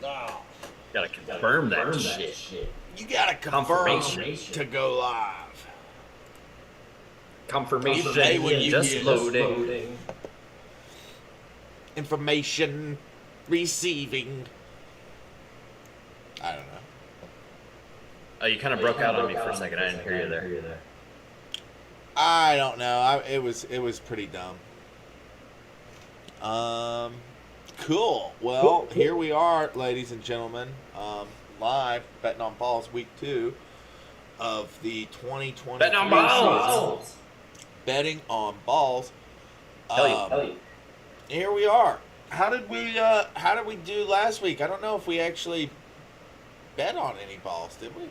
Oh, Gotta confirm that shit. you gotta confirm Confirmation. to go live. Hey, when Confirmation you just hear loading. information receiving. I don't know. Oh, you kind of broke out on me for a second. I didn't hear you there. I don't know. It was pretty dumb. Cool. Well, here we are, ladies and gentlemen. Live betting on balls, week 2 of the 2023 Betting on balls. season. Betting on balls. Hell yeah. Here we are. How did we do last week? I don't know if we actually bet on any balls, did we?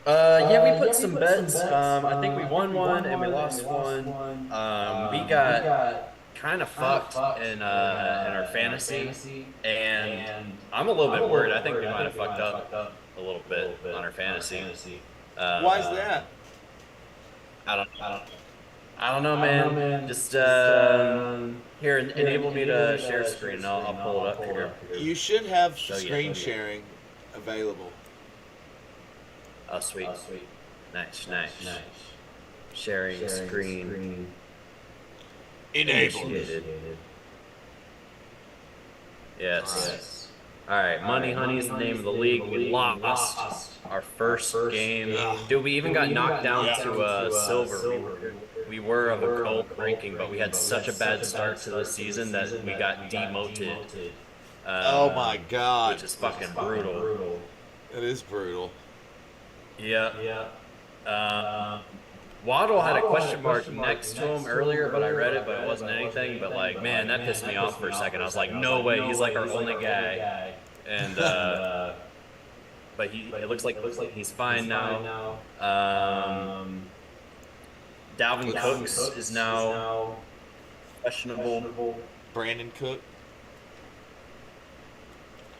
Yeah, we put some bets. I think we won one and we lost one. We got kind of fucked in our fantasy, and I'm a little bit worried. I think we might have fucked up a little bit on our fantasy. Why is that? I don't know, man. Just here, enable me to share screen, and I'll pull it up here. You should have Show you. screen sharing available. Oh, sweet. Nice. Sharing screen. Enabled. Initiated. Yes. All right, Money Honey is the name of the league. We lost our first game. Dude, we even got knocked down to silver. We were of a gold ranking, but we had such a bad start to the season that we got demoted. Oh my god. Which is fucking brutal. It is brutal. Yeah. Waddle had a question mark next to him earlier, but I read it, but it wasn't anything. But like, man, that pissed me off for a second. I was like, no way, he's like our only guy. And but it looks like he's fine now. Dalvin Cooks is now questionable. Brandon Cook.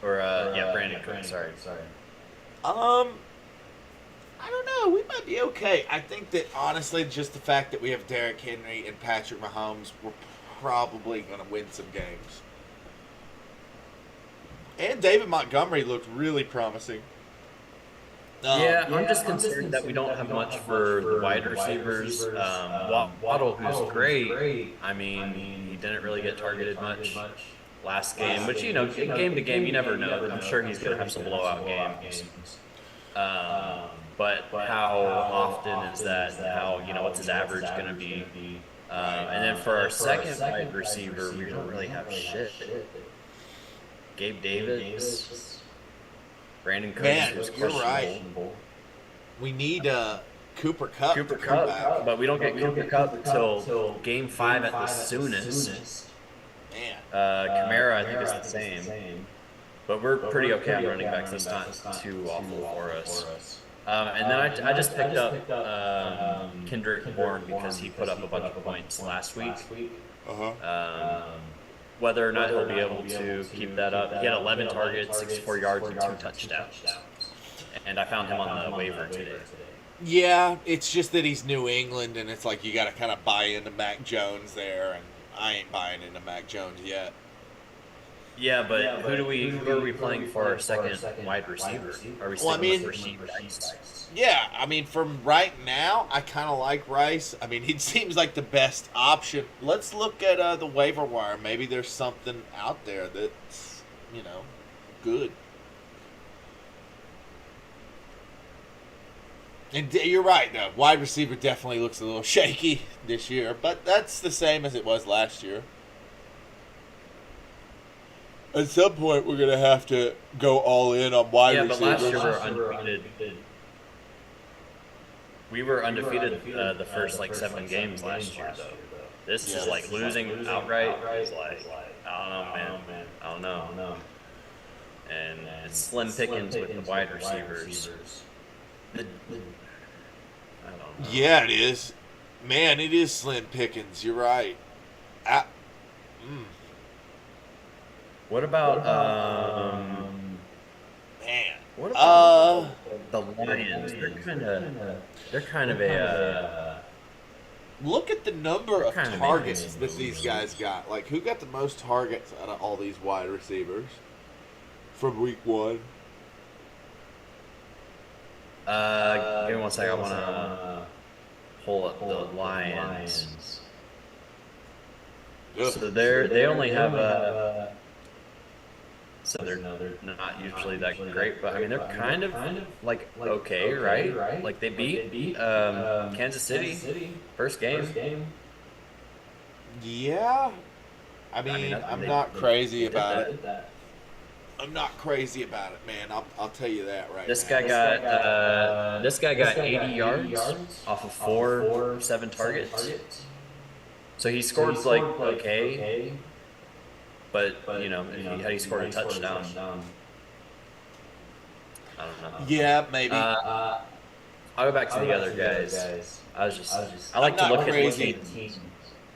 Or Brandon Cook. Sorry. I don't know. We might be okay. I think that honestly, just the fact that we have Derrick Henry and Patrick Mahomes, we're probably going to win some games. And David Montgomery looked really promising. I'm just concerned that we don't have much for the wide receivers. Waddle, who's great. I mean, he didn't really get targeted much last game, which, you know, game to game, you never know. I'm sure he's going to have some blowout games. But how often is that? How, you know, what's his average going to be? And then for our second wide receiver, we don't really have shit. Gabe Davis, Brandon Cooks. Man, you're right. We need Cooper Kupp. But we don't get Cooper Kupp until Game 5 at the soonest. Man. Kamara, I think, is the same. But we're pretty okay on running backs. That's not too awful for us. And then I just picked up Kendrick Bourne because he put up a bunch of points last week. Whether or not he'll be able to keep that up. He had 11 targets, 64 yards, and 2 touchdowns. And I found him on the waiver today. Yeah, it's just that he's New England, and it's like you got to kind of buy into Mac Jones there, and I ain't buying into Mac Jones yet. Yeah, but who are we playing for our second wide receiver? Are we sticking with Rashee Rice? Yeah, I mean, from right now, I kind of like Rice. I mean, he seems like the best option. Let's look at the waiver wire. Maybe there's something out there that's, you know, good. And you're right, though. Wide receiver definitely looks a little shaky this year, but that's the same as it was last year. At some point, we're going to have to go all in on wide receivers. Yeah, but last year we were undefeated. We were undefeated the first, 7 games last year, though. This is, losing outright. It's I don't know, man. I don't know. And it's slim pickings with the wide receivers. I don't know. Yeah, it is. Man, it is slim pickings. You're right. What about man? What about the Lions? They're kind of a Look at the number of Kinda targets makes that these guys got. Like, who got the most targets out of all these wide receivers from week 1? Give me one second. I want to pull up the Lions. Ugh. So they only have a. So they're not usually that great, but I mean they're kind of like okay, right? Like they beat Kansas City first game. Yeah. I mean, I'm not crazy did about that. it. I'm not crazy about it, man. I'll tell you that right This now. guy got 80 yards off of 7 targets. So he scored like okay, but you know, had he scored a touchdown, I don't know. Yeah, maybe. I'll go back to the other guys. I like to I'm look not at crazy. the teams.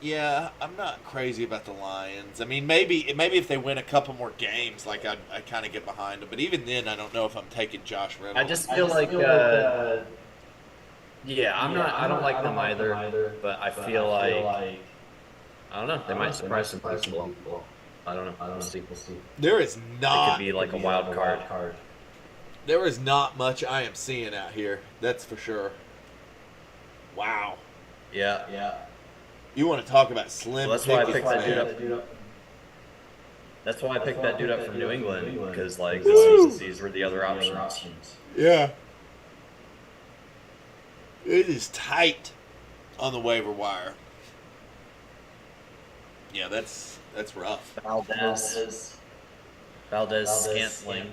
Yeah, I'm not crazy about the Lions. I mean, maybe if they win a couple more games, like I kind of get behind them. But even then, I don't know if I'm taking Josh Reynolds. I just feel like, yeah, I don't like them either, but I feel like, I don't know, they might surprise some people. I don't know. We'll see. There is It not. could be like a wild card. There is not much I am seeing out here. That's for sure. Wow. Yeah. You want to talk about slim Well, that's why I pickings, picked that man. dude up. That's why I picked that dude up from New England, because like these were the other options. Yeah. It is tight on the waiver wire. Yeah, that's rough. Valdez Scantling.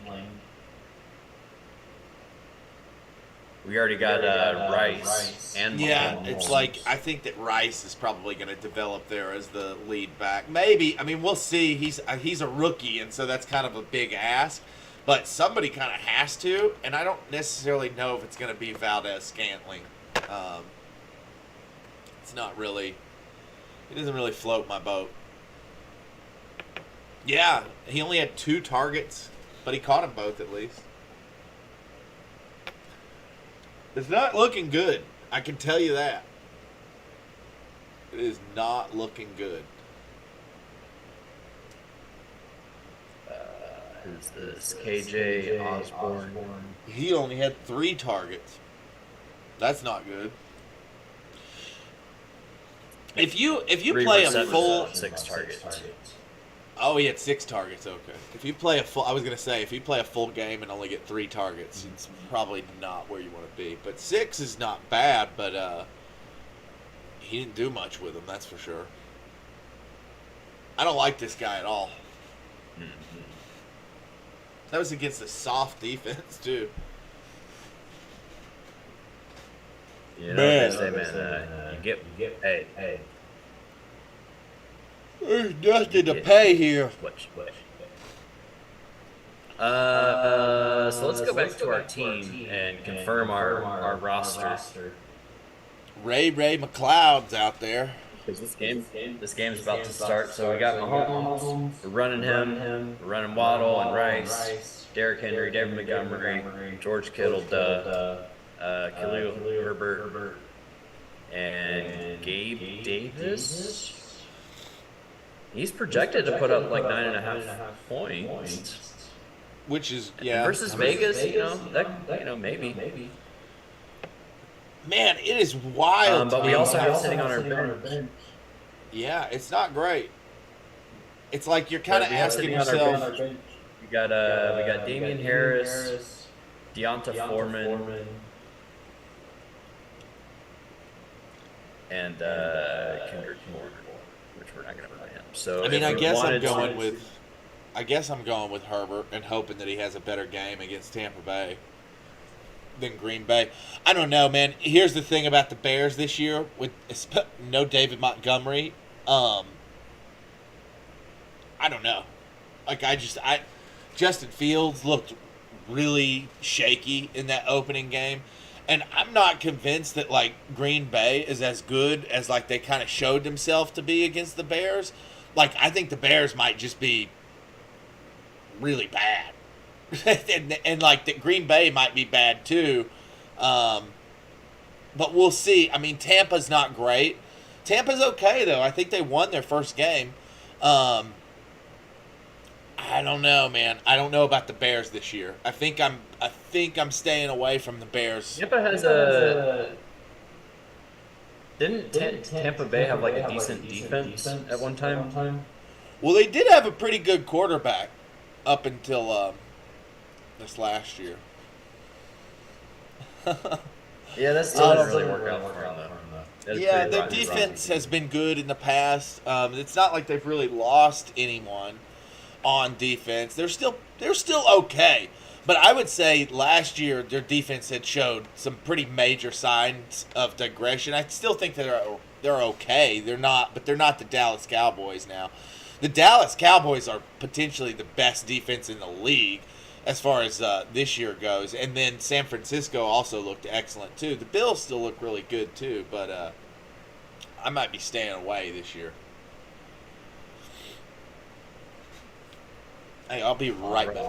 We already got Rice and Yeah, Mahomes. it's like I think that Rice is probably going to develop there as the lead back. Maybe. I mean, we'll see. He's a rookie, and so that's kind of a big ask. But somebody kind of has to, and I don't necessarily know if it's going to be Valdez Scantling. It's not really. It doesn't really float my boat. Yeah, he only had 2 targets, but he caught them both at least. It's not looking good. I can tell you that. It is not looking good. Who's this? KJ Osborne. He only had 3 targets. That's not good. If you 3 play a receptions full, on 6 targets. oh, he had 6 targets. Okay. If you play a full, I was gonna say if you play a full game and only get 3 targets, it's probably not where you want to be. But 6 is not bad. But he didn't do much with them. That's for sure. I don't like this guy at all. That was against a soft defense too. You know Man. what they say, man. You get paid. There's nothing to pay here. Switch. So let's go back to our team and confirm our roster. Ray McLeod's out there. Because this game's about to start. So we got Mahomes, we're running him, we're running Waddle and Rice, Derrick Henry, David Montgomery, George Kittle, Khalil Herbert, and Gabe Davis. He's projected to put up like 9.5 points. Which is, yeah. Versus Vegas, maybe. Man, it is wild. But to we me. also have sitting on our bench. Yeah, it's not great. It's like you're kind of We have asking sitting on our yourself. bench. We got Damian Harris, Deonta Foreman, and Kendrick Bourne, which we're not going to play him. So I mean, if I we guess I'm wanted going to- with. I guess I'm going with Herbert and hoping that he has a better game against Tampa Bay than Green Bay. I don't know, man. Here's the thing about the Bears this year with no David Montgomery. I don't know. Like Justin Fields looked really shaky in that opening game. And I'm not convinced that like Green Bay is as good as like they kind of showed themselves to be against the Bears. Like I think the Bears might just be really bad. and like that Green Bay might be bad too. But we'll see. I mean, Tampa's not great. Tampa's okay though. I think they won their first game. I don't know, man. I don't know about the Bears this year. I think I'm staying away from the Bears. Tampa has a. Didn't Tampa Bay have like a decent defense at one time? Well, they did have a pretty good quarterback up until this last year. Yeah, that still doesn't really work out for them though. Yeah, their defense has been good in the past. It's not like they've really lost anyone on defense. They're still okay. But I would say last year their defense had showed some pretty major signs of digression. I still think they're okay. They're not the Dallas Cowboys now. The Dallas Cowboys are potentially the best defense in the league as far as this year goes. And then San Francisco also looked excellent too. The Bills still look really good too, but I might be staying away this year. Hey, I'll be right back.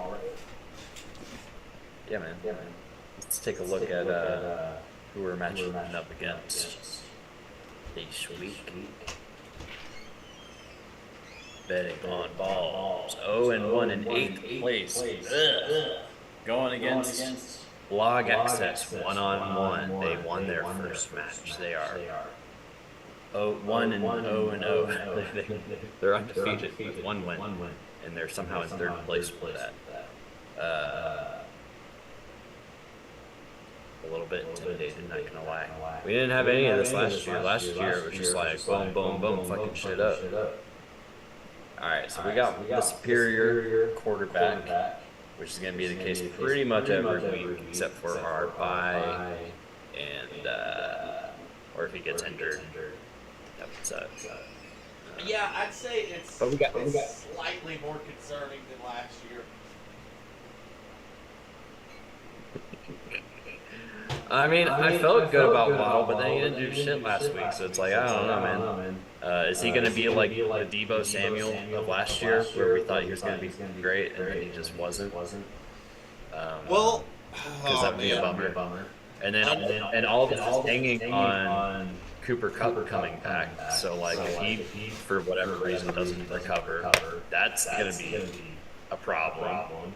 Yeah, man. Let's take a look at who we're matching up against this week. Betting on balls. 0-1 in 8th place. Ugh. Going against Log Access 1-on-1. They won their first match. They are 1-0. They're undefeated with 1 win. And they're somehow in 3rd place with that. A little bit intimidated, not gonna lie. We didn't have any of this last year. Last year it was just like boom, boom, boom, fucking shit up. Alright, so we got the superior quarterback, which is gonna be the case pretty much every week, except for our bye and or if he gets injured. Yeah, I'd say it's slightly more concerning than last year. I mean, I felt good about Waddle, but then he didn't do shit last week, so it's like, I don't know, man. Is he going to be like the Deebo Samuel of last year, where we thought he was going to be great, and then he just wasn't? Well, because that would be a bummer. And then and all of this is hanging on Cooper Kupp coming back. So like, if he for whatever reason doesn't recover, that's going to be a problem.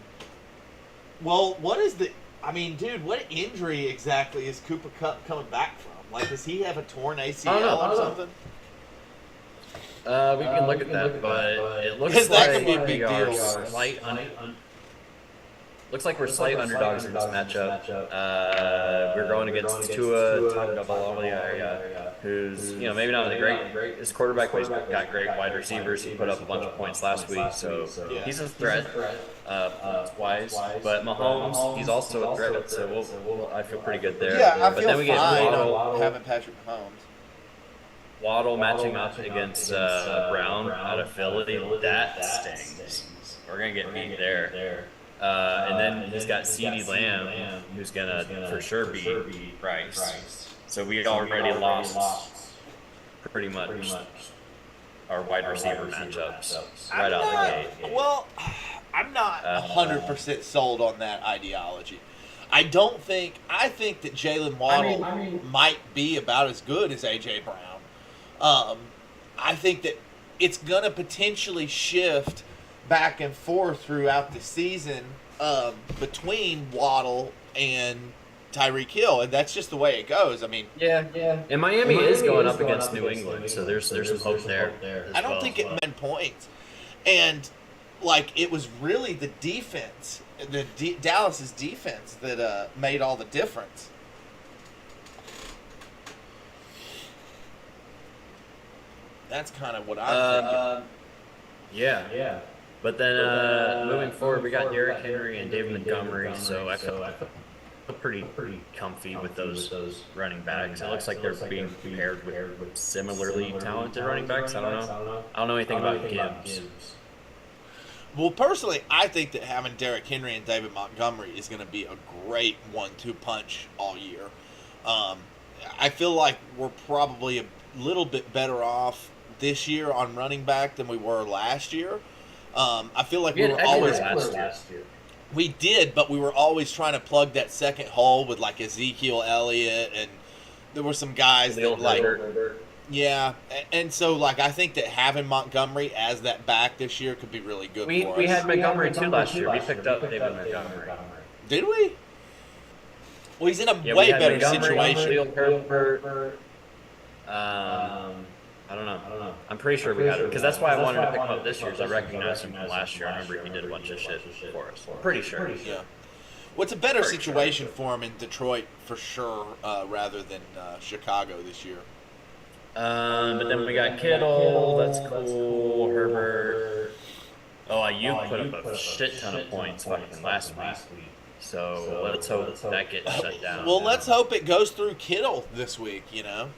Well, what is the? I mean, dude, what injury exactly is Cooper Kupp coming back from? Like, does he have a torn ACL or something? We can look at that, but it looks that like could be a big we are deal. looks like we're slight underdogs in this matchup. We're going against Tua Tagovailoa, who's maybe not great. His quarterback got great wide receivers. He put up a bunch of points last week, so he's a threat wise. But Mahomes, he's also a threat. So I feel pretty good there. Yeah, I but feel then we get fine on having Patrick Mahomes. Waddle matching up against Brown out of Philly. That stings. We're gonna get beat there. And then he's got CeeDee Lamb, who's gonna for sure beat Bryce. So we already lost pretty much our wide receiver matchups right out the gate. Well, I'm not 100% sold on that ideology. I think that Jalen Waddle might be about as good as A.J. Brown. I think that it's going to potentially shift back and forth throughout the season between Waddle and Tyreek Hill, and that's just the way it goes. I mean, yeah. And Miami is going up against New England, so there's some hope there. I don't think it meant points, and like it was really the defense, Dallas's defense that made all the difference. That's kind of what I'm thinking. Yeah. But then moving forward, we got Derrick Henry and David Montgomery, so I feel pretty comfy with those running backs. It looks like they're being paired with similarly talented running backs. I don't know anything about Gibbs. Well, personally, I think that having Derrick Henry and David Montgomery is going to be a great 1-2 punch all year. I feel like we're probably a little bit better off this year on running back than we were last year. I feel like we were always last year. We did, but we were always trying to plug that second hole with like Ezekiel Elliott, and there were some guys that like, Yeah, and so like I think that having Montgomery as that back this year could be really good We for we us. had Montgomery too last year. We picked up David Montgomery. Did we? Well, he's in a Yeah, we way had better Montgomery, situation. Leo Herbert. I don't know. I'm pretty sure we had it because that's why I wanted to pick him up this year. Because I recognized him from last year. I remember he did a bunch of shit for us. I'm pretty sure. Yeah. What's a better Pretty sure. situation for him in Detroit for sure, rather than Chicago this year? But then we got Kittle. That's cool. Herbert. Oh, you put up a shit ton of points fucking last week. So let's hope that gets shut down. Well, let's hope it goes through Kittle this week. You know.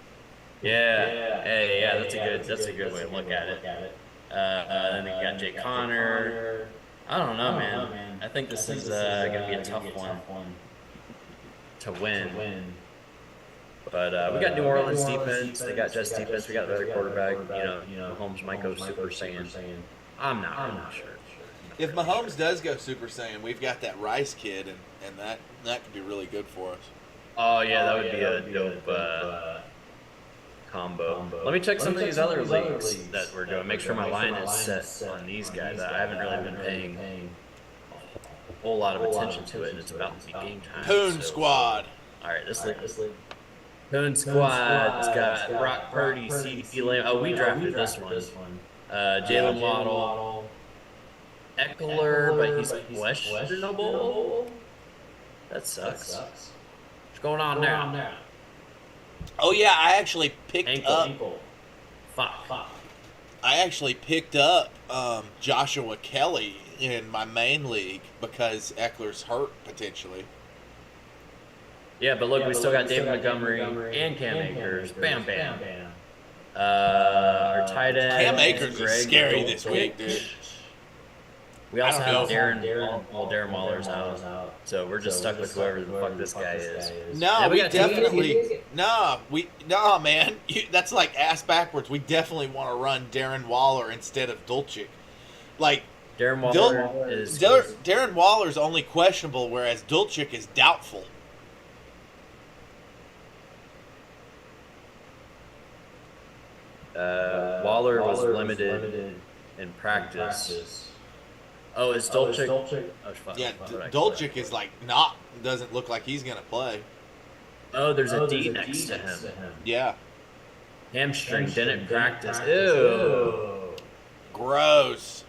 Yeah. Hey, yeah. That's a good way to look at it. Then we got Jay Connor. I don't know, man. I think this is gonna be a tough one to win. But we got New Orleans defense. They got Jets defense. We got the other quarterback. You know, Mahomes might go Super Saiyan. I'm not sure. If Mahomes does go Super Saiyan, we've got that Rice kid, and that could be really good for us. Oh yeah, that would be a dope combo. Let me check some of these other leagues that we're doing. Make sure my line is set on these guys. I haven't really been paying a whole lot of attention to it, and it's about to be game time. Poon Squad. All right, this league. Poon Squad. It's got Brock Purdy, CeeDee Lamb. Oh, we drafted this one. Jalen Waddle, Eckler, but he's questionable. That sucks. What's going on now? Oh yeah, I actually picked up. Fuck. I actually picked up Joshua Kelly in my main league because Eckler's hurt potentially. Yeah, but look, we still got David Montgomery and Cam Akers. Bam. Our tight end. Cam Akers is scary Greg this week, dude. We also I have don't Darren Waller's out, so we're just stuck with whoever the fuck this guy is. No, Yeah, we got definitely man. That's like ass backwards. We definitely want to run Darren Waller instead of Dulcich. Like Darren Waller is Darren Waller's only questionable, whereas Dulcich is doubtful. Waller was limited in practice. Oh, is Dulcich? Oh, fuck. Yeah, What did I Dulcich is like doesn't look like he's gonna play. Oh, there's a D next to him. Yeah, Hamstring didn't practice. Ew. gross.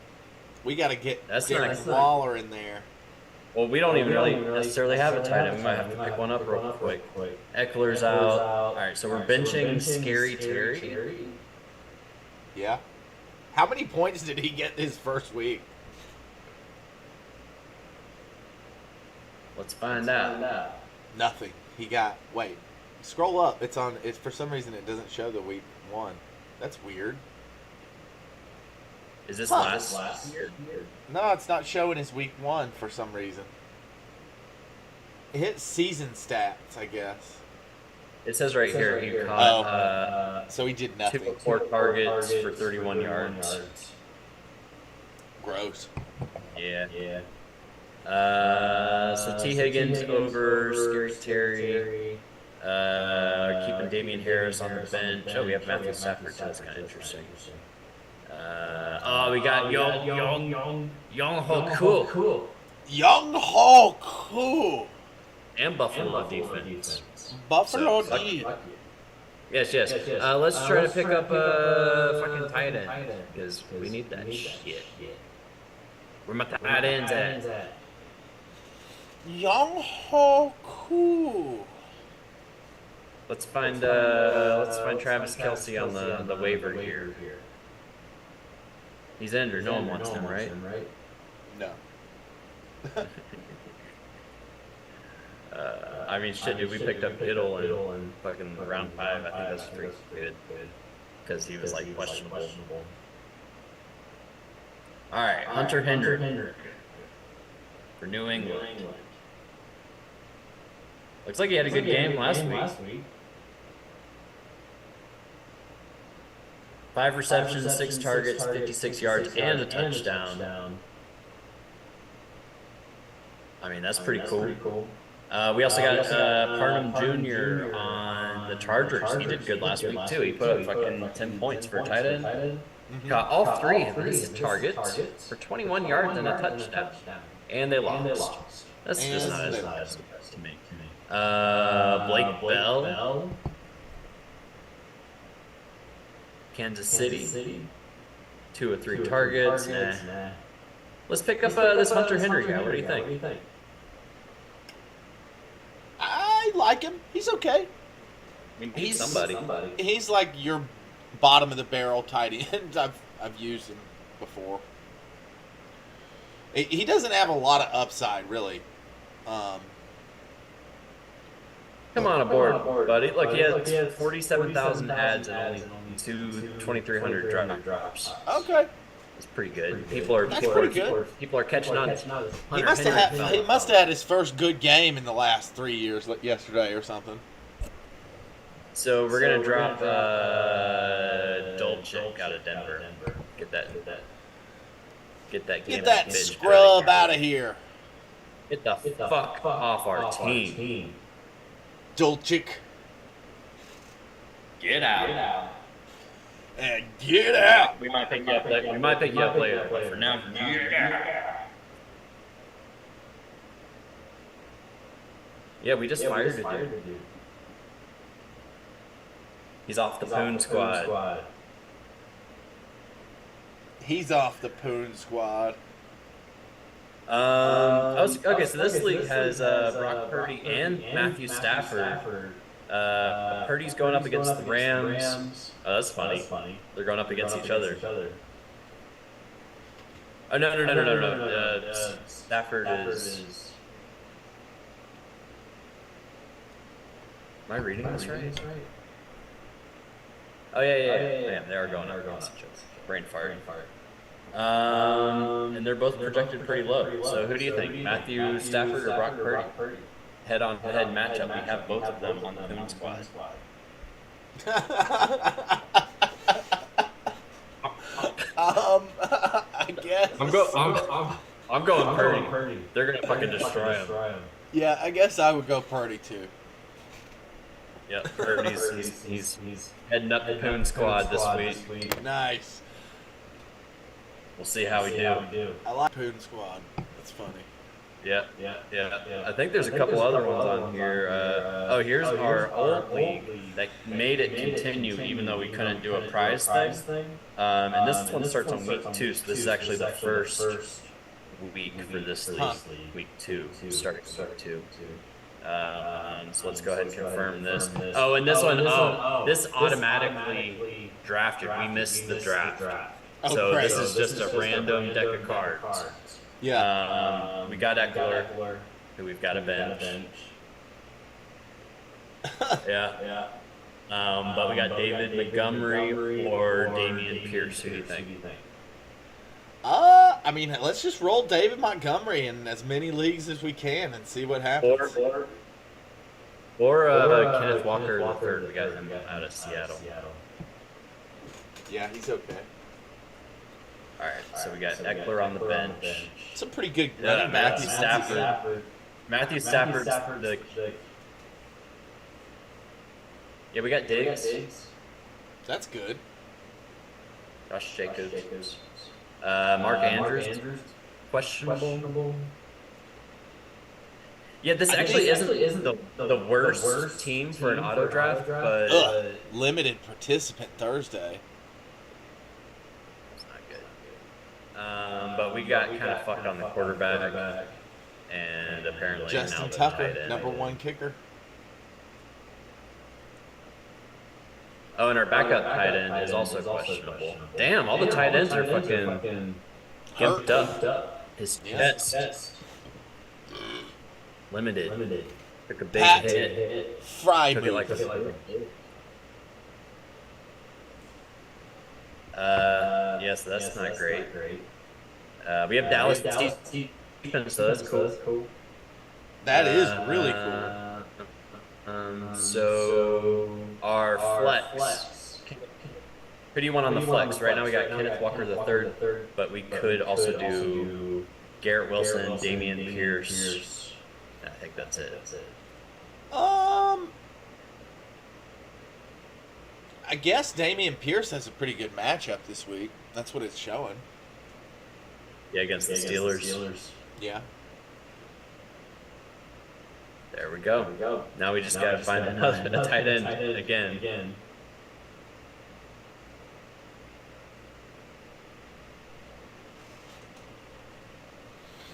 We got to get That's Darren not- Waller in there. Well, we don't even really necessarily have a tight end. We might have to pick one up real quick. Eckler's out. All right, so we're benching Scary Terry. Yeah. How many points did he get his first week? Let's find out. Nothing. He got. Wait. Scroll up. It's on. It's for some reason it doesn't show the week one. That's weird. Is this Huh. last year? No, it's not showing his week one for some reason. It hits season stats, I guess. It says right here he caught So he did 2 nothing. of 4 targets for 31 yards. Gross. Yeah. So T. Higgins over Scary Terry. Keeping Damian Harris on the bench. Oh, we have Matthew Stafford too. That's kind of interesting. We got Young Ho Young Ho Koo. and Buffalo defense. Buffalo So, D. Yes. Let's try to pick up a fucking tight end because we need that shit. Where my tight ends at? Young Ho Koo. Let's find Travis Kelce on the waiver here. He's injured. No one wants him, right? No. I mean, shit, dude. We picked up Kittle in fucking round 5. I think that's pretty good because he was like questionable. All right, Hunter Hendrick for New England. Looks like he had a good game last week. 5 receptions, 6 targets, 56 yards, and a touchdown. I mean, that's pretty cool. We also got Parham Jr. on the Chargers. He did good last week too. He put up fucking 10 points for a tight end. Mhm. Got all three of his targets for 21 yards and a touchdown. And they lost. That's just not as impressive to me. Blake Bell. Kansas City. 2 or 3 targets. Nah. Let's pick up this Hunter Henry guy. What do you think? I like him. He's okay. We need somebody. He's like your bottom of the barrel tight end. I've used him before. He doesn't have a lot of upside, really. Come on aboard, buddy. Look, he has 47,000 ads and only 2,300 drops. Okay. That's pretty good. People are catching on. He must have had his first good game in the last 3 years, like yesterday or something. So we're gonna drop Dolchik out of Denver. Get that scrub out of here. Get the fuck off our team. Dolchik. Get out. And get out. We might pick you up later. But for now, get out. Yeah, we just fired a dude. He's off the Poon squad. He's off the Poon squad. Okay, so this league has Brock Purdy and Matthew Stafford. Purdy's going up against the Rams. Oh, that's funny. They're going up against each other. Oh, no. Stafford is... Am I reading this right? Oh, yeah. They are going up against each other. Brain fart. And they're both projected pretty low. So who do you think? Matthew Stafford or Brock Purdy? Head-on-head matchup. We have both of them on the Poon squad. I guess. I'm going Purdy. They're gonna fucking destroy him. Yeah, I guess I would go Purdy too. Yeah, Purdy's he's heading up the Poon squad this week. Nice. We'll see how we do. I like Poon squad. That's funny. Yeah. I think there's a couple other ones on here. Here's our old league that made it continue even though we couldn't do a prize thing. And this one starts on week 2, so this is actually the first week for this league. Week 2, starting week 2. So let's go ahead and confirm this. Oh, and this one, this automatically drafted. We missed the draft. So this is just a random deck of cards. Yeah. We got Eckler, who we've got a bench. Yeah. But we got David Montgomery or Damian Pierce. Who do you think? I mean, let's just roll David Montgomery in as many leagues as we can and see what happens. Or Kenneth Walker III. We got him out of Seattle. Yeah, he's okay. All right, so we got Eckler on the bench. Some pretty good running backs. Matthew Stafford's the... Yeah, we got Diggs. That's good. Josh Jacobs. Mark Andrews. Questionable. Yeah, this actually isn't the worst team for an auto draft, but... Limited participant Thursday. But we got kind of fucked on the quarterback, and apparently Justin now the Tucker, tight end. #1 kicker. Oh, and our backup tight end is also questionable. Damn, all the tight ends are fucking gimped up. His chest. Limited. Took a big hit. Fry Took it like move. Yes, that's not great. We have Dallas defense, so that's cool. That is really cool. So our flex. Who do you want on the flex? Right now we got Kenneth Walker III, but we could also do Garrett Wilson, Damian Pierce. I think that's it. I guess Damian Pierce has a pretty good matchup this week. That's what it's showing. Yeah, against the Steelers. Yeah. There we go. Now we just got to find another a tight end again.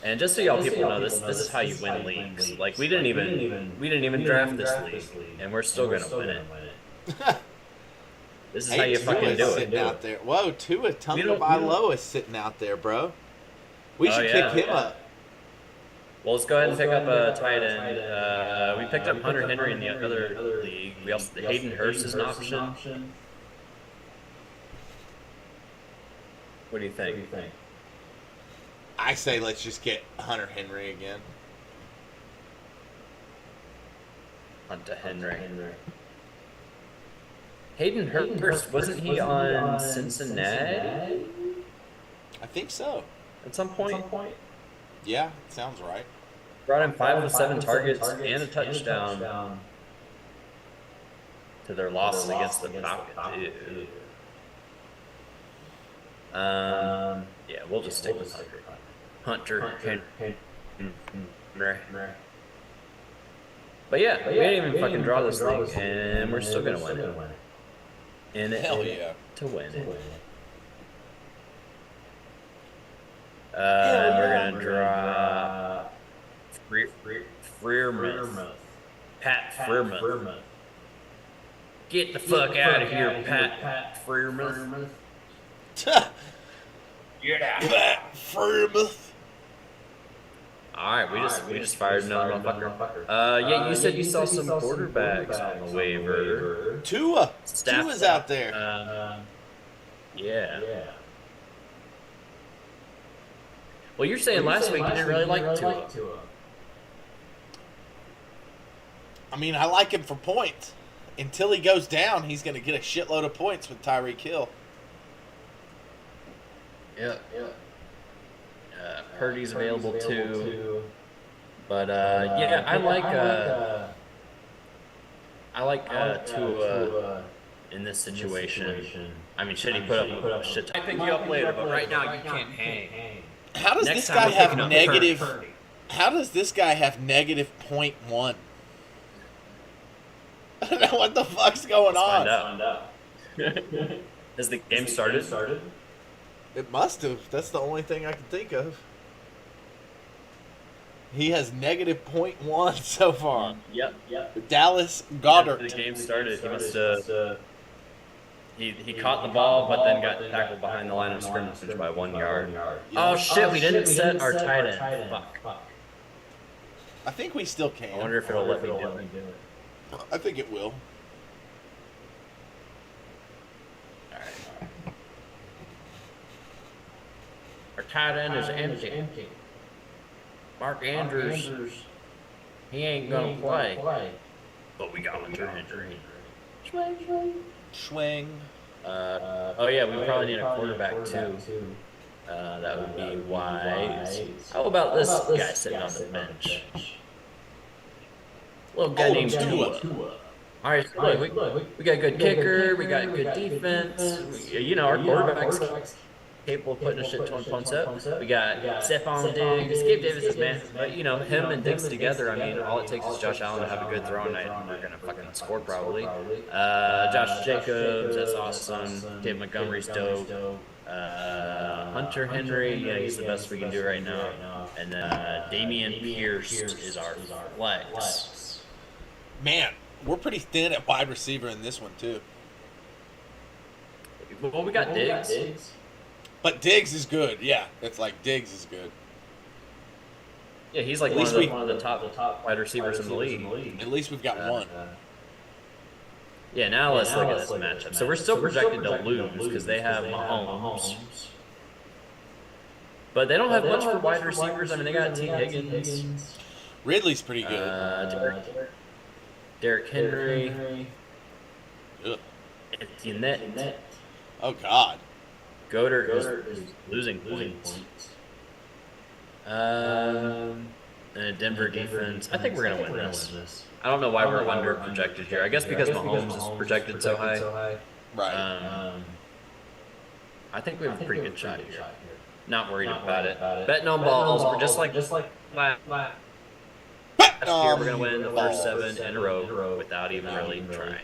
And just so y'all people know, this is how you win leagues. Like we didn't even draft this league, and we're still gonna win it. This is how you fucking do sitting it. out there. Whoa, Tua Tagovailoa is sitting out there, bro. We should kick him up. Well, let's go ahead and pick up a tight end. We picked up Hunter Henry in the other league. We also Hayden Hurst is an option. What do you think? I say let's just get Hunter Henry again. Hunter Henry. Hayden Hurst, wasn't he on Cincinnati? I think so. At some point? Yeah, sounds right. Brought him 5 of 7 targets and a touchdown to their loss against the Falcons. Yeah, we'll just stick with Hunter Henry. But yeah, we didn't even fucking draw this league, and we're still gonna win it. In it, Hell yeah. To win it. We're gonna draw Freiermuth. Pat Freiermuth. Get the fuck out of here, Pat Freiermuth. Get out. Pat Freiermuth. Alright, we just fired another motherfucker. Yeah, you said you saw some quarterbacks on the waiver. Tua's out there. Yeah. Well, you're saying last week you didn't really like Tua. I mean, I like him for points. Until he goes down, he's going to get a shitload of points with Tyreek Hill. Yeah. Purdy's available too. But yeah, I like Tua in this situation. I mean, shit, he put up shit. I pick you up later, but right now you can't hang. How does this guy have negative? How does this guy have negative 0.1? I don't know what the fuck's going on. Find out. Has the game started? It must have. That's the only thing I can think of. He has negative 0.1 so far. Yep. Dallas Goddard. The game started. He must have. He caught the ball, but then got tackled behind the line of scrimmage by 1 yard. Oh shit! We didn't set our tight end. Fuck. I think we still can. I wonder if it'll let me do it. I think it will. Alright. Our tight end is empty. Mark Andrews, he ain't gonna play. But we got Hunter Henry. Swing. Oh yeah, we probably need a quarterback too. That would be wise. How about this guy sitting on the bench? Little guy named Tua. All right, so look, we got a good kicker, we got good defense. Our quarterback's capable of putting a shit ton of points up. We got Stephon Diggs, Gabe Davis is man, but him and Diggs together. I mean, all it takes is Josh Allen to have a good throw night, and we're gonna fucking score probably. Josh Jacobs, that's awesome. David Montgomery's dope. Hunter Henry, he's the best we can do right now. And then Damian Pierce is our flex. Man, we're pretty thin at wide receiver in this one too. Well, we got Diggs. But Diggs is good. Yeah, it's like Diggs is good. Yeah, he's like one of the top wide receivers in the league. At least we've got one. Yeah, now let's look at this matchup. So we're still projected to lose because they have Mahomes. But they don't have much for wide receivers. I mean, they got T. Higgins. Ridley's pretty good. Derrick Henry. Etienne. Oh, God. Goddard is losing points. And Denver defense. I think we're going to win this. I don't know why we're under projected here. I guess because Mahomes is projected so high. Right. I think we have a pretty good shot here. Not worried about it. Betting on balls. We're just like last year. We're gonna win the first 7 in a row without even really trying.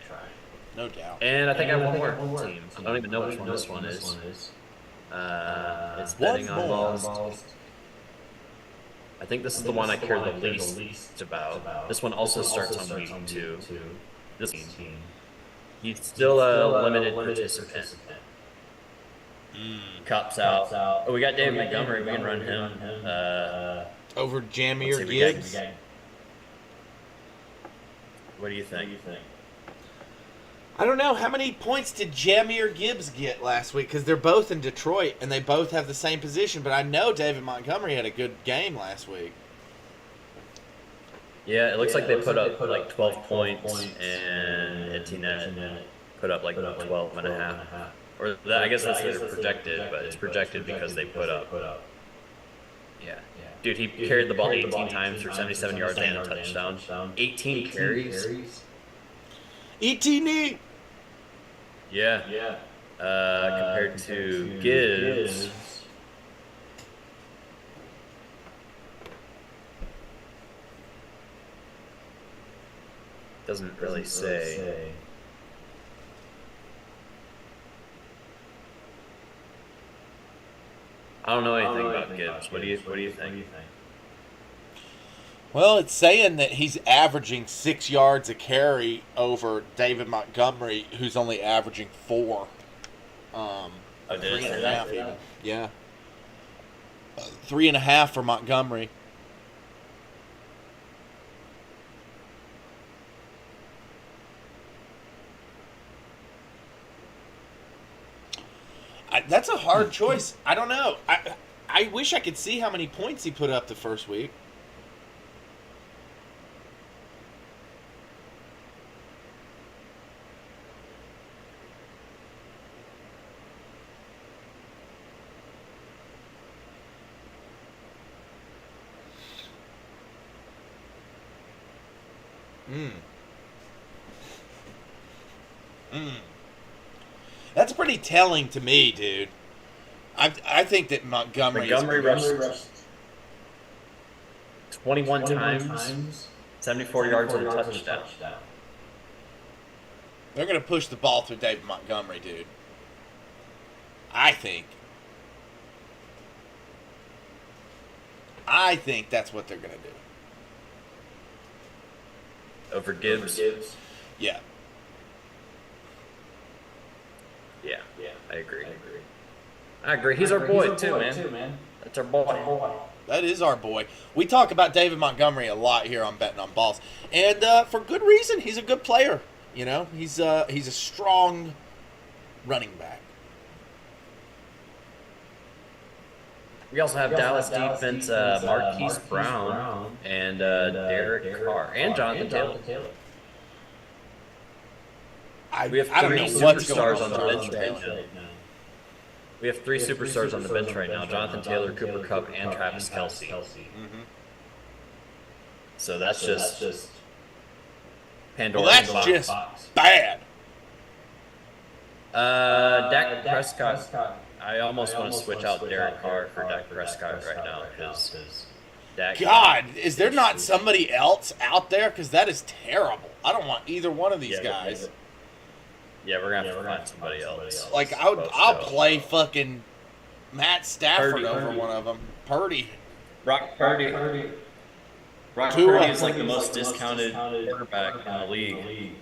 No doubt. And I think I have one more team. I don't even know which one this one is. It's betting on balls. I think this is the one I care the least about. This one also starts on week 2. This team. He's still a limited participant. Cups out. Oh, we got David Montgomery. We can run him. Over Jameer Gibbs. Gibbs? What do you think? I don't know. How many points did Jameer Gibbs get last week? Because they're both in Detroit, and they both have the same position. But I know David Montgomery had a good game last week. Yeah, it looks like they put up like 12 points, and Etienne put up like 12 and a half. Or I guess that's what it's projected, but it's projected because they put up. Yeah. Dude, he carried the ball 18 times for 77 yards and a touchdown. 18 carries. Etienne! Yeah. Compared to Gibbs. Doesn't really say. I don't know anything about Gibbs. What do you think? Well, it's saying that he's averaging 6 yards a carry over David Montgomery, who's only averaging 4. Oh, did it 3.5 even. Yeah. 3.5 for Montgomery. That's a hard choice. I don't know. I wish I could see how many points he put up the first week. That's pretty telling to me, dude. I think that Montgomery rushed 21 times, 74 yards and a touchdown. They're going to push the ball through David Montgomery, dude. I think that's what they're going to do. Over Gibbs? Yeah. Yeah, I agree. He's our boy, too, man. That's our boy. That is our boy. We talk about David Montgomery a lot here on Betting on Balls. And for good reason. He's a good player. You know, he's a strong running back. We also have Dallas defense Marquise Brown and Derek Carr and Jonathan Taylor. We have 3 superstars on the bench right now. We have 3 superstars on the bench right now: Jonathan Taylor, Cooper Kupp, and Travis Kelce. So that's just Pandora's box. Well, that's just bad. Dak Prescott. I almost want to switch out Derek Carr for Dak Prescott right now because Dak. God, is there not somebody else out there? Because that is terrible. I don't want either one of these guys. Yeah, we're gonna have to find somebody else. Like I'll play fucking Matt Stafford over one of them. Purdy. Brock Purdy is like the most discounted quarterback in the league.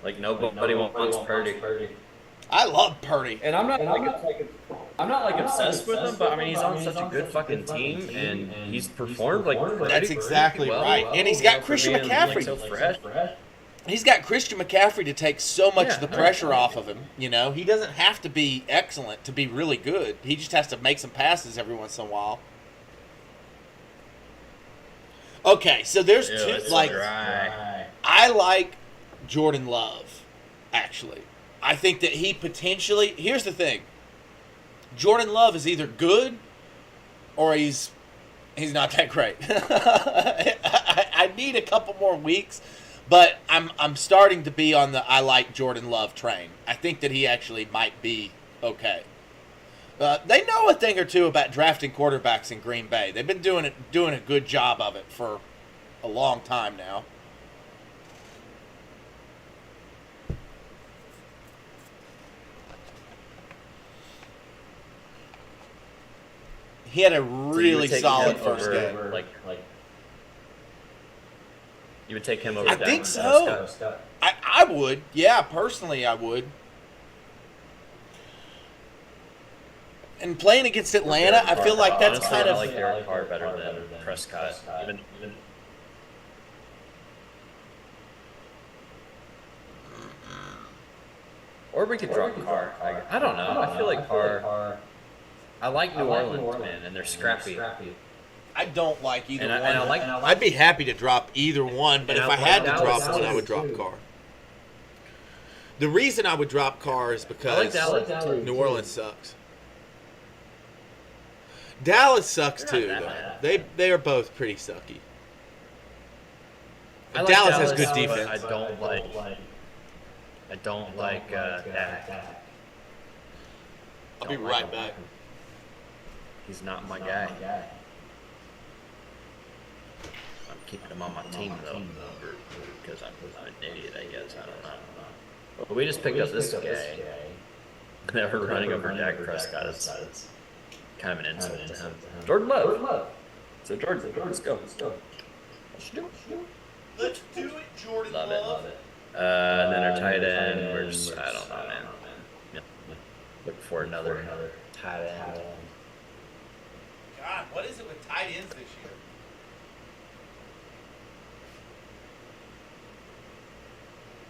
Like nobody wants Purdy. I love Purdy, and I'm not like obsessed with him, but I mean he's on such a good fucking team, and he's performed like that's exactly right. And he's got Christian McCaffrey. So fresh. He's got Christian McCaffrey to take so much of the pressure off of him. You know, he doesn't have to be excellent to be really good. He just has to make some passes every once in a while. Okay, so there's two. Like, I like Jordan Love, actually. I think that he potentially. Here's the thing. Jordan Love is either good or he's not that great. I need a couple more weeks. But I'm starting to be on the I like Jordan Love train. I think that he actually might be okay. They know a thing or two about drafting quarterbacks in Green Bay. They've been doing a good job of it for a long time now. He had a really solid first game. Like, you would take him over. I think so. I would. Yeah, personally, I would. And playing against Atlanta, I feel like that's Honestly, kind of. I like Derek Carr better than Prescott. Even or we could drop Carr. I don't know. I feel like Carr. I like New Orleans, man, and they're scrappy. I don't like either one. And I like. I'd be happy to drop either one, but if I had to drop one, I would drop Carr. The reason I would drop Carr is because New Orleans sucks. Dallas sucks too, though. They are both pretty sucky. Like Dallas has good defense. I don't like Dak. I'll be right back. He's not my guy. I'm keeping him on my team though, because I'm an idiot, I guess. I don't know. But we just picked up this guy. Never running over Dak Prescott. It's kind of an insult to him. Jordan Love. So Jordan, let's go. Let's do it, Jordan Love it. And then our tight end, we're just, I don't know, man. Yeah. Look for another tight end. God, what is it with tight ends this year?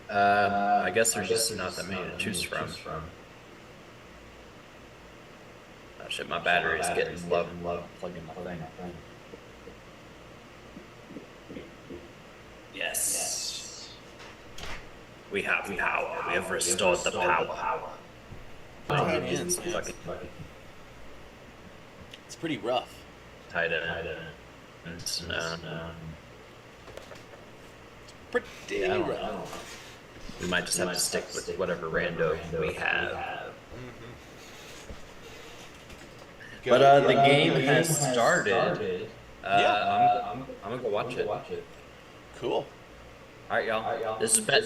I guess there's just not that many to choose from. Oh shit, my battery's getting low. Plugging my thing. Yes. We have power. We have restored the power. Tight ends, man. It's pretty rough. Tight end. Pretty rough. We might just have to stick with whatever rando we have. But the game has started. I'm gonna go watch it. Cool. All right, y'all. This is Bet